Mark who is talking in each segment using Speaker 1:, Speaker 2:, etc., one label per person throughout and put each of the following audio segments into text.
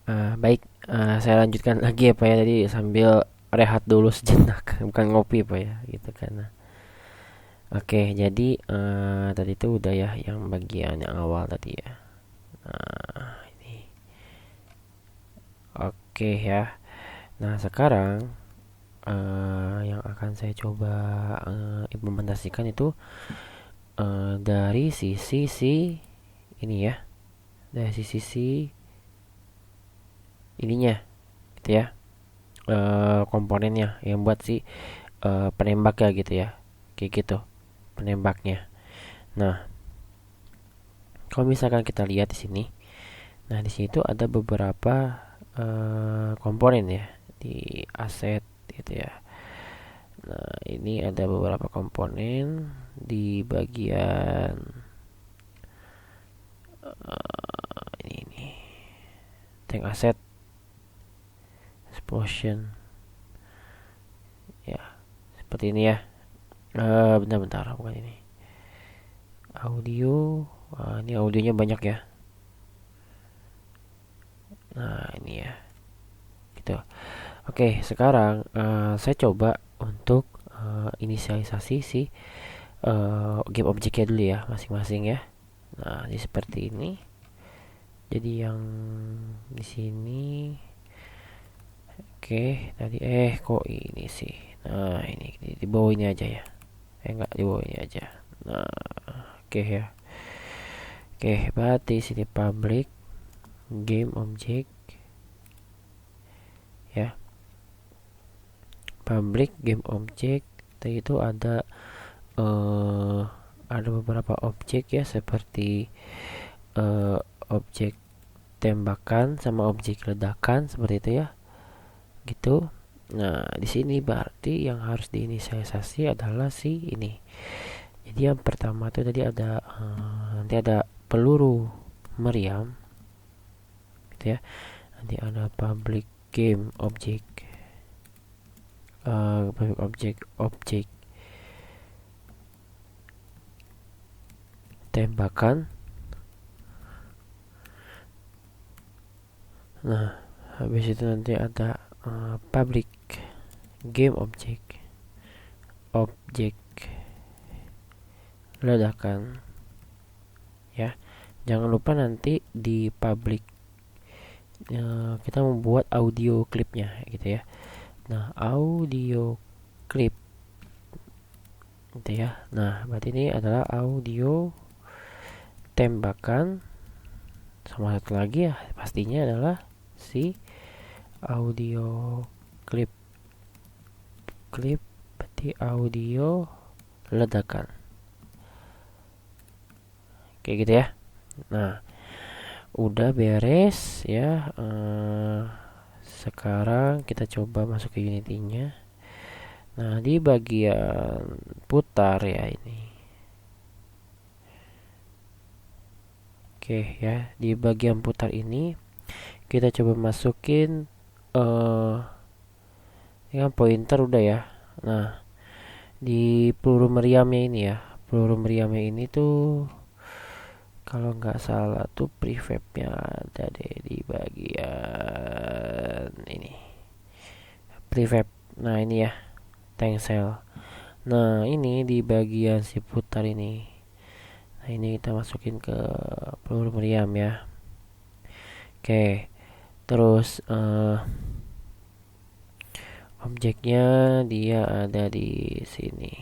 Speaker 1: Baik, saya lanjutkan lagi ya Pak ya. Tadi sambil rehat dulu sejenak, bukan ngopi Pak ya, gitu kan. Oke, jadi tadi itu udah ya yang bagian yang awal tadi ya. Ini, oke ya. Nah sekarang yang akan saya coba implementasikan itu dari sisi ini ya, dari sisi ininya, gitu ya. Komponennya yang buat si penembak ya gitu ya, kayak gitu penembaknya. Nah, kalau misalkan kita lihat di sini, nah di sini tuh ada beberapa komponen ya di aset gitu ya. Nah, ini ada beberapa komponen di bagian ini tank aset explosion ya, seperti ini ya. Bentar-bentar, bukan ini. Audio, ini audionya banyak ya. Nah, ini ya. Gitu. Oke, sekarang saya coba untuk inisialisasi si game objeknya dulu ya, masing-masing ya. Nah, ini seperti ini. Jadi yang di sini, oke, tadi kok ini sih. Nah, ini di bawah ini aja ya. Enggak, di bawah ini aja. Nah, oke ya. Oke, berarti sini public game object ya. Public game object itu eh ada beberapa objek ya, seperti eh, objek tembakan sama objek ledakan seperti itu ya, gitu. Nah, di sini berarti yang harus diinisialisasi adalah si ini. Jadi yang pertama tuh tadi ada nanti ada peluru meriam gitu ya. Nanti ada public game object, public objek tembakan. Nah, habis itu nanti ada public game objek ledakan ya. Jangan lupa nanti di public kita membuat audio klipnya gitu ya. Nah, audio klip gitu ya. Nah, berarti ini adalah audio tembakan, sama satu lagi ya pastinya adalah si audio klip. Klip berarti audio ledakan. Kayak gitu ya. Nah, udah beres ya. Sekarang kita coba masuk ke Unity-nya. Nah, di bagian putar ya ini. Oke ya, di bagian putar ini kita coba masukin ini kan pointer udah ya. Nah, di peluru meriamnya ini ya. Peluru meriamnya ini tuh kalau nggak salah tuh prefabnya ada deh di bagian ini. Prefab. Nah, ini ya, tank cell. Nah, ini di bagian si putar ini. Nah, ini kita masukin ke peluru meriam ya. Oke. Terus objeknya dia ada di sini.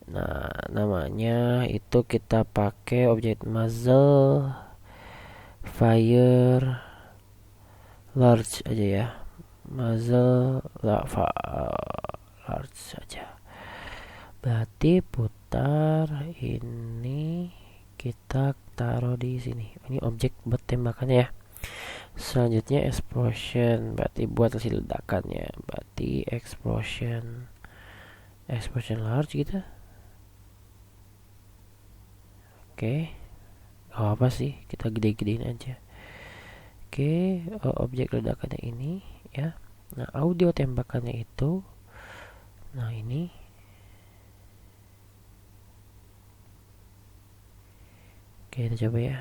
Speaker 1: Nah, namanya itu kita pakai objek muzzle fire large aja ya. Muzzle large aja. Berarti putar ini kita taruh di sini. Ini objek buat tembakannya ya. Selanjutnya explosion, berarti buat hasil ledakannya. Berarti explosion large gitu. Oke, gak apa sih, kita gede-gedein aja. Oke, objek ledakannya ini ya. Nah, audio tembakannya itu, nah ini. Oke, kita coba ya.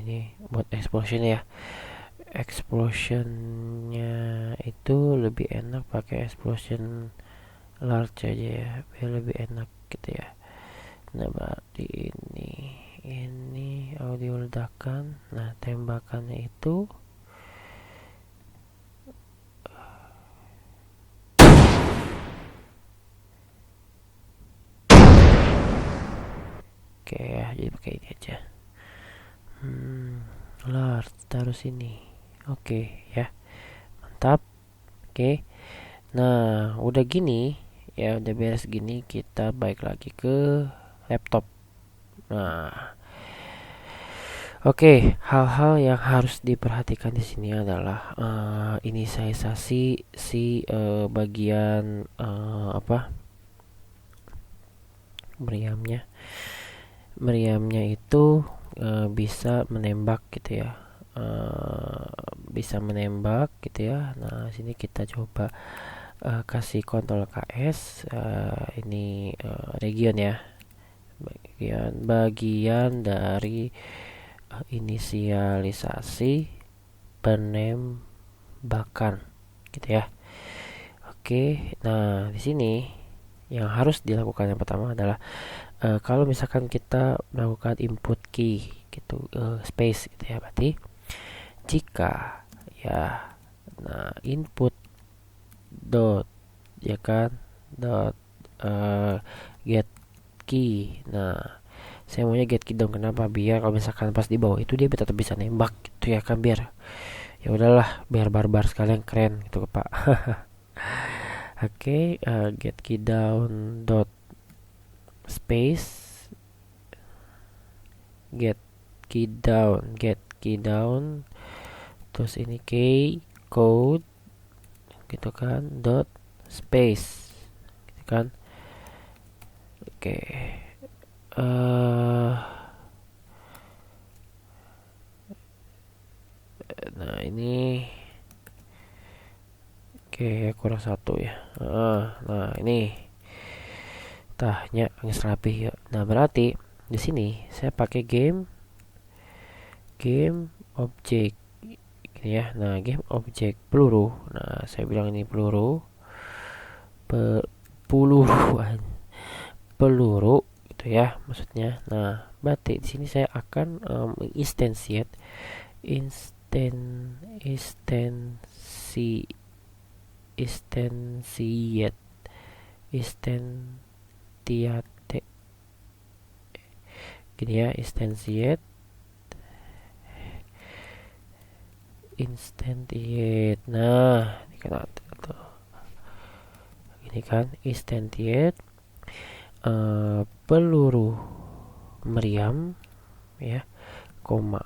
Speaker 1: ini buat explosion ya. Explosionnya itu lebih enak pakai explosion large aja ya, biar lebih enak gitu ya. Nah berarti ini audio ledakan. Nah tembakannya itu oke ya, jadi pakai ini aja. Large taruh sini. Oke ya, mantap. Oke. Nah udah gini ya, udah beres gini, kita balik lagi ke laptop. Nah oke, hal-hal yang harus diperhatikan di sini adalah inisialisasi si bagian meriamnya. Meriamnya itu bisa menembak gitu ya. Bisa menembak gitu ya. Nah, sini kita coba kasih kontrol KS. Ini region ya. Bagian dari inisialisasi penembakan gitu ya. Oke, nah di sini yang harus dilakukan yang pertama adalah kalau misalkan kita melakukan input key gitu, space gitu ya, berarti jika ya, nah input dot ya kan dot get key. Nah saya maunya get key dong, kenapa? Biar kalau misalkan pas di bawah itu dia tetap bisa nembak gitu ya kan, biar ya udahlah, biar barbar sekalian keren gitu pak. Oke, get key down dot space get key down terus ini key code gitu kan dot space gitu kan. Oke, nah ini oke, kurang satu ya. Nah ini tahnya nggak rapih ya. Nah berarti di sini saya pakai game object gini ya. Nah game object peluru. Nah saya bilang ini peluru peluru gitu ya maksudnya. Nah berarti di sini saya akan instantiate gini ya, instantiate nah ini kan tuh gini kan, instantiate peluru meriam ya, koma,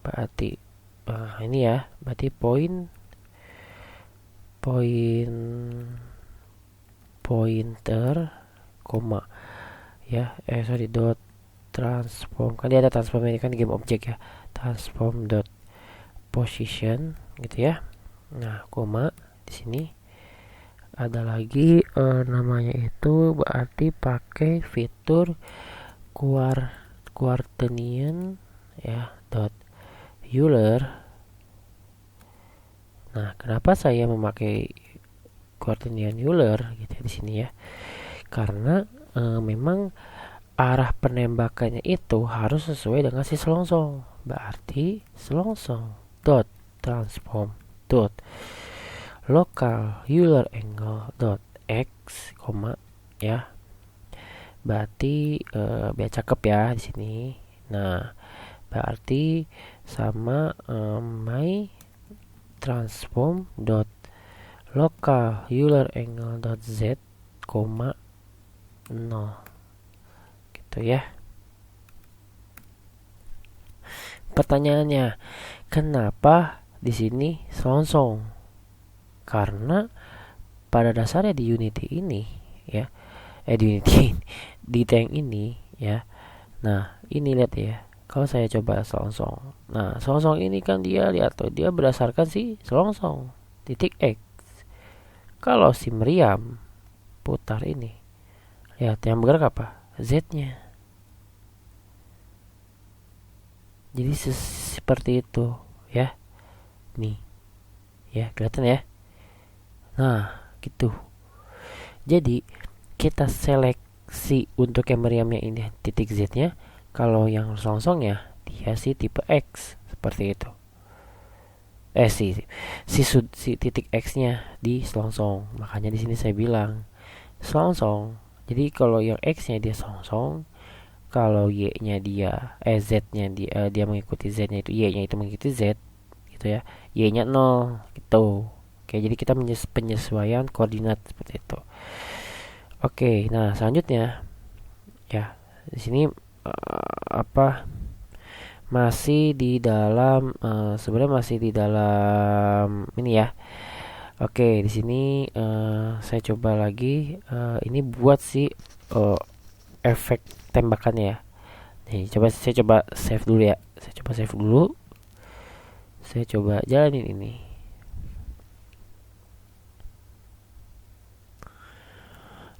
Speaker 1: berarti ini ya, berarti pointer koma ya, dot transform, kan dia ada transform, ini kan game object ya, transform dot position gitu ya. Nah koma di sini ada lagi namanya itu, berarti pakai fitur Quaternion ya dot Euler. Nah kenapa saya memakai Quaternion Euler gitu ya di sini ya, karena memang arah penembakannya itu harus sesuai dengan si selongsong. Berarti selongsong dot transform dot local Euler angle dot x, ya. Berarti biar cakep ya di sini. Nah, berarti sama my transform dot local Euler angle dot z, 0 gitu ya. Pertanyaannya, kenapa di sini selongsong? Karena pada dasarnya di Unity ini ya, di tank ini ya. Nah ini lihat ya, kalau saya coba selongsong, nah selongsong ini kan dia lihat tuh, dia berdasarkan si selongsong titik X. Kalau si meriam putar ini, lihat yang bergerak apa, Z nya. Jadi seperti itu ya. Nih, ya kelihatan ya. Nah, gitu. Jadi kita seleksi untuk yang meriamnya ini titik Z-nya. Kalau yang selongsongnya dia si tipe X seperti itu. Si titik X-nya di selongsong. Makanya di sini saya bilang selongsong. Jadi kalau yang X-nya dia selongsong, kalau Y-nya dia Z-nya dia mengikuti Z-nya itu, Y-nya itu mengikuti Z gitu ya. Y-nya 0 gitu. Oke, jadi kita penyesuaian koordinat seperti itu. Oke, nah selanjutnya ya di sini apa masih di dalam sebenarnya masih di dalam ini ya. Oke, di sini saya coba lagi ini buat si efek tembakannya ya. Nih, saya coba save dulu ya. Saya coba save dulu. Saya coba jalanin ini.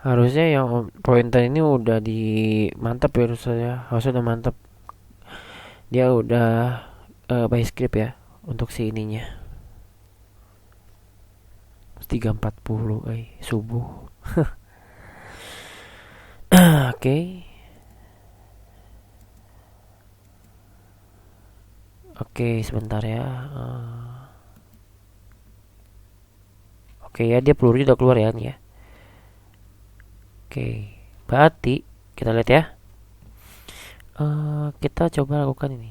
Speaker 1: Harusnya yang pointer ini udah di mantap ya, harusnya udah mantap. Dia udah by script ya untuk si ininya. 3.40 subuh. Oke. Oke, sebentar ya. Oke ya, dia peluru udah keluar ya nih ya. Oke, berarti kita lihat ya. Kita coba lakukan ini.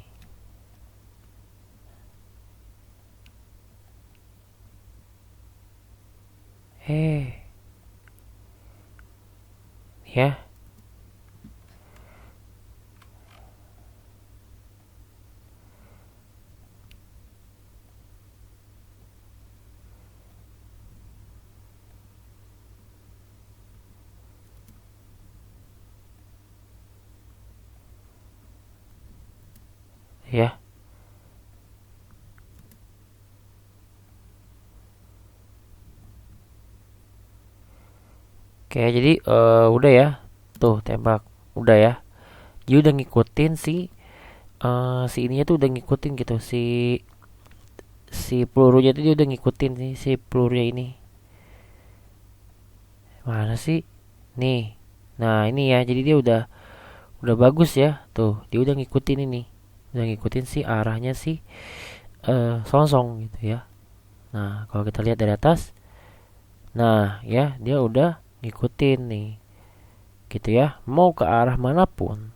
Speaker 1: Ya. Ya. Oke, jadi udah ya. Tuh, tembak. Udah ya. Dia udah ngikutin si ininya tuh udah ngikutin gitu si pelurunya tuh dia udah ngikutin nih si pelurunya ini. Mana sih? Nih. Nah, ini ya. Jadi dia udah bagus ya. Tuh, dia udah ngikutin ini. Udah ngikutin si arahnya si songsong gitu ya. Nah, kalau kita lihat dari atas, nah ya dia udah ngikutin nih. Gitu ya. Mau ke arah manapun.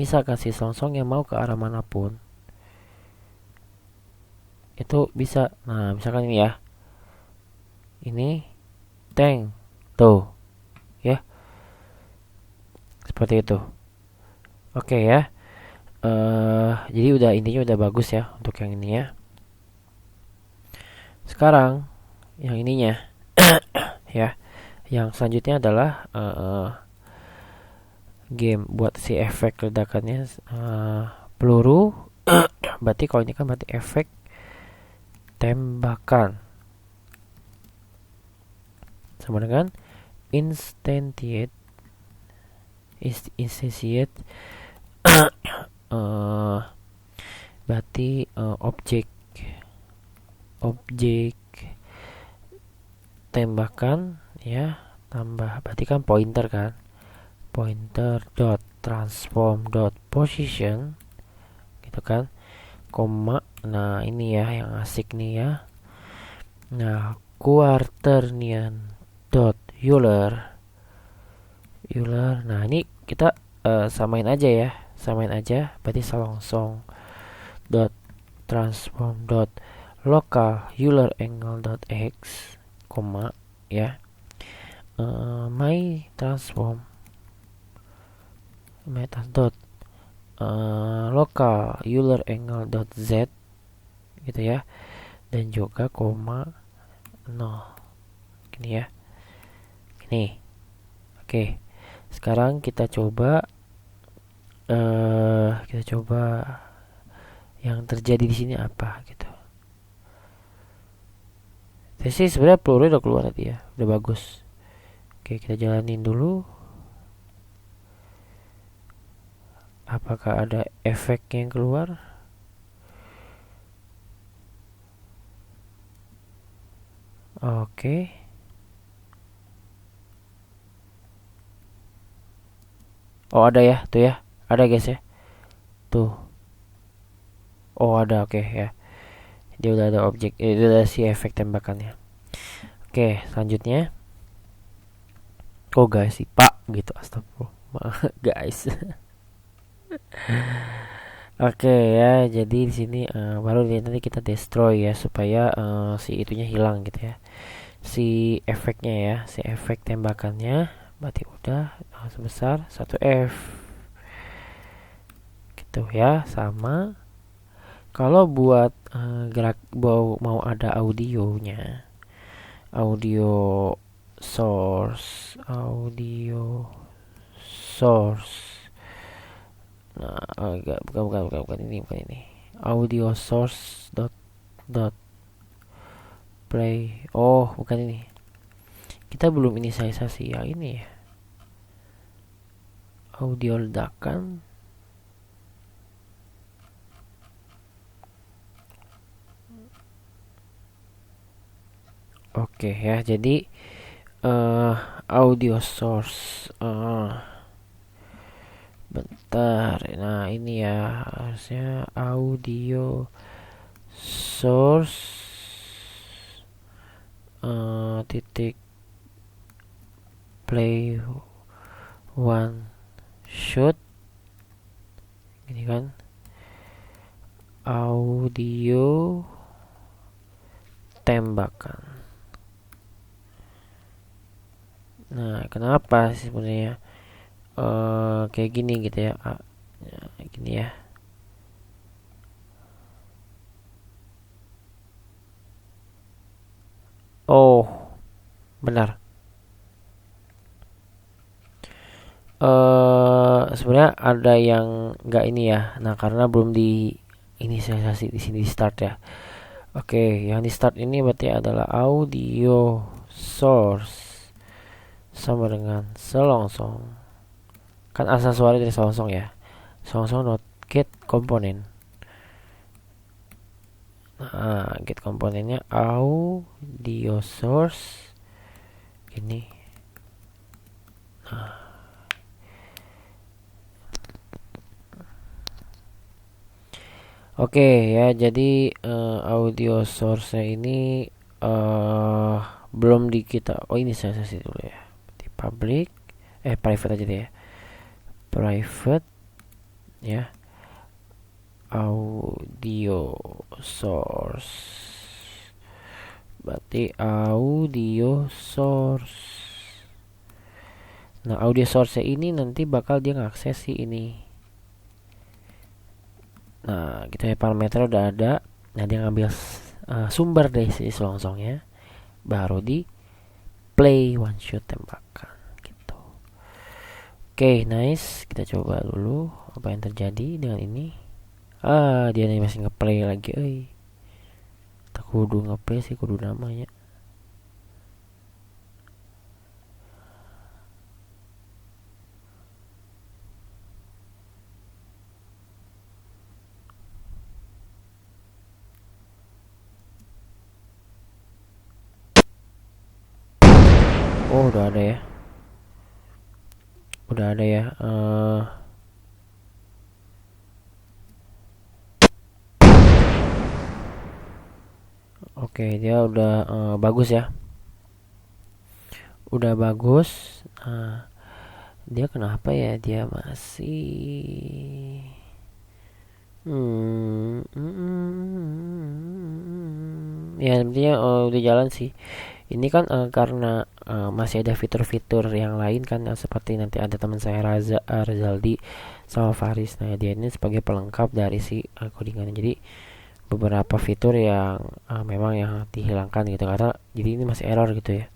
Speaker 1: Misalkan si songsong yang mau ke arah manapun, itu bisa. Nah, misalkan ini ya. Ini tank. Tuh, ya. Seperti itu. Oke ya. Jadi udah intinya udah bagus ya untuk yang ini ya. Sekarang yang ininya ya. Yang selanjutnya adalah game buat si efek ledakannya peluru. Berarti kalau ini kan berarti efek tembakan sama dengan instantiate berarti objek tembakan ya, tambah berarti kan pointer kan, pointer dot transform dot position gitu kan, koma. Nah ini ya yang asik nih ya. Nah quaternion dot Euler. Nah ini kita samain aja ya, samain aja. Berarti selongsong dot transform dot local Euler angle dot x, koma ya. My transform dot local Euler angle dot z gitu ya, dan juga koma 0 gini ya. Ini oke. Sekarang kita coba yang terjadi di sini apa gitu. Sih sebenarnya peluru udah keluar tadi ya, udah bagus. Oke, kita jalanin dulu. Apakah ada efek yang keluar? Oke. Oh ada ya, tuh ya. Ada guys ya. Tuh. Oh ada, oke ya. Dia udah ada objek, itu udah si efek tembakannya. Oke, selanjutnya. Oh guys, si Pak gitu, astagfirullah. Guys. Oke ya, jadi di sini baru nanti kita destroy ya supaya si itunya hilang gitu ya. Si efeknya ya, si efek tembakannya berarti udah sebesar 1F. Gitu ya, sama. Kalau buat gerak mau ada audionya, audio source. Nah, bukan ini. Audio source dot play. Oh, bukan ini. Kita belum inisialisasi yang ini ya. Audio ledakan. Oke ya, jadi audio source. Bentar. Nah, ini ya harusnya audio source titik play one shot ini kan audio tembakan. Nah, kenapa sih sebenarnya kayak gini gitu ya? Gini ya. Oh, benar. Sebenarnya ada yang nggak ini ya. Nah, karena belum di inisialisasi di sini di start ya. Oke, yang di start ini berarti adalah audio source sama dengan selongsong. Kan asal suara dari selongsong ya. Selongsong dot get komponen. Nah, get komponennya audio source ini. Nah, oke ya, jadi audio source-nya ini belum di kita. Oh, ini saya dulu ya. Di public private aja deh ya. Private ya. Audio source. Berarti audio source. Nah, audio source ini nanti bakal dia ngakses si ini. Nah, kita ya parameter udah ada. Nah, dia ngambil sumber dari si selongsongnya, baru di play one shot tembakan gitu. Oke, nice. Kita coba dulu apa yang terjadi dengan ini. Dia masih ngeplay lagi, tak kudu ngeplay sih, kudu namanya. Oh, udah ada ya. Udah ada ya. Oke, dia udah bagus ya. Udah bagus. Dia kenapa ya? Dia masih ya intinya udah jalan sih. Ini kan karena masih ada fitur-fitur yang lain kan, seperti nanti ada teman saya Razaldi sama Faris. Nah, dia ini sebagai pelengkap dari si codingan. Jadi beberapa fitur yang memang yang dihilangkan gitu, karena jadi ini masih error gitu ya.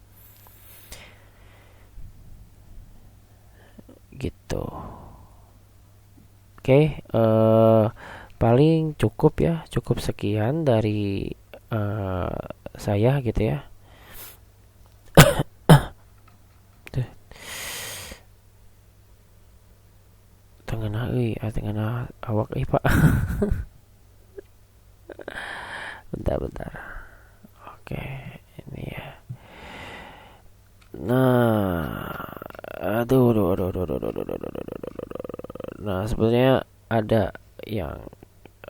Speaker 1: Gitu. Oke, paling cukup ya, cukup sekian dari saya gitu ya. Tengah awak Pak. Bentar. Oke, ini ya. Nah, aduh. Nah, sebenarnya ada yang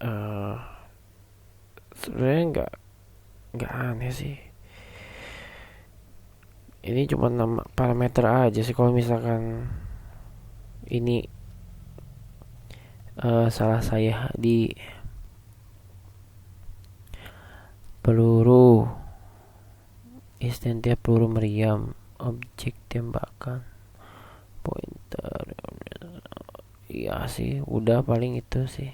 Speaker 1: eh sebenarnya nggak aneh sih. Ini cuma nama parameter aja sih. Kalau misalkan ini salah saya di peluru, istantia peluru meriam, objek tembakan, pointer. Iya sih, udah paling itu sih.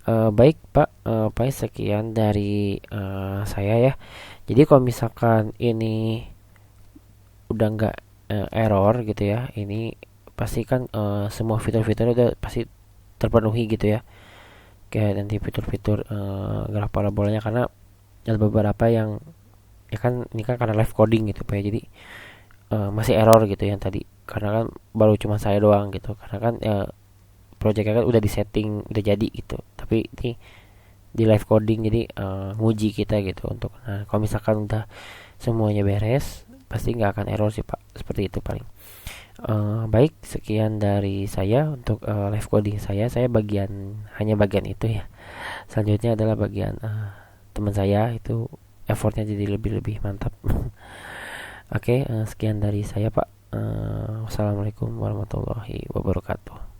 Speaker 1: Baik Pak, paling sekian dari saya ya. Jadi kalau misalkan ini udah nggak error gitu ya, ini pasti kan semua fitur-fitur udah pasti terpenuhi gitu ya. Kayak nanti fitur-fitur gerak parabolanya, karena ada beberapa yang ya kan ini kan karena live coding gitu Pak ya. Jadi masih error gitu yang tadi, karena kan baru cuma saya doang gitu, karena kan projectnya kan udah di setting udah jadi gitu, tapi ini di live coding jadi nguji kita gitu untuk, nah kalau misalkan udah semuanya beres pasti nggak akan error sih Pak, seperti itu paling. Baik, sekian dari saya untuk live coding saya hanya bagian itu ya. Selanjutnya adalah bagian teman saya itu, effortnya jadi lebih mantap. Oke, sekian dari saya Pak. Wassalamualaikum warahmatullahi wabarakatuh.